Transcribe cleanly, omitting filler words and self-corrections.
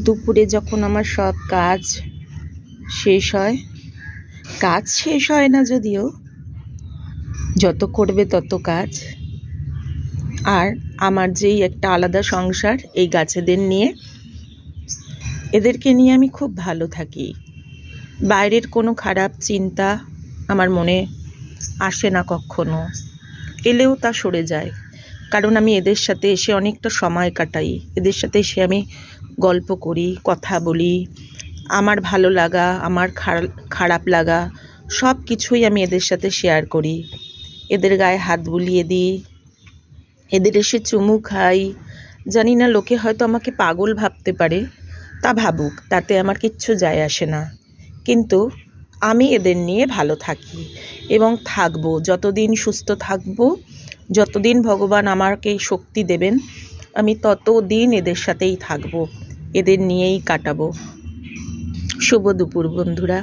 দুপুরে যখন আমার সব কাজ শেষ হয়, কাজ শেষ হয় না যদিও, যত করবে তত কাজ। আর আমার যেই একটা আলাদা সংসার এই গাছেদের নিয়ে, এদেরকে নিয়ে আমি খুব ভালো থাকি। বাইরের কোনো খারাপ চিন্তা আমার মনে আসে না কখনো, এলেও তা সরে যায়। কারণ আমি এদের সাথে এসে অনেকটা সময় কাটাই, এদের সাথে এসে আমি গল্প করি, কথা বলি, আমার ভালো লাগা, আমার খারাপ লাগা সব কিছুই আমি এদের সাথে শেয়ার করি। এদের গায়ে হাত বুলিয়ে দিই, এদের এসে চুমু খাই। জানি না, লোকে হয়তো আমাকে পাগল ভাবতে পারে, তা ভাবুক, তাতে আমার কিচ্ছু যায় আসে না। কিন্তু আমি এদের নিয়ে ভালো থাকি এবং থাকবো। যতদিন সুস্থ থাকবো, যতদিন ভগবান আমাকে শক্তি দেবেন, আমি ততদিন এদের সাথেই থাকবো, এদের নিয়েই কাটাবো। শুভ দুপুর বন্ধুরা।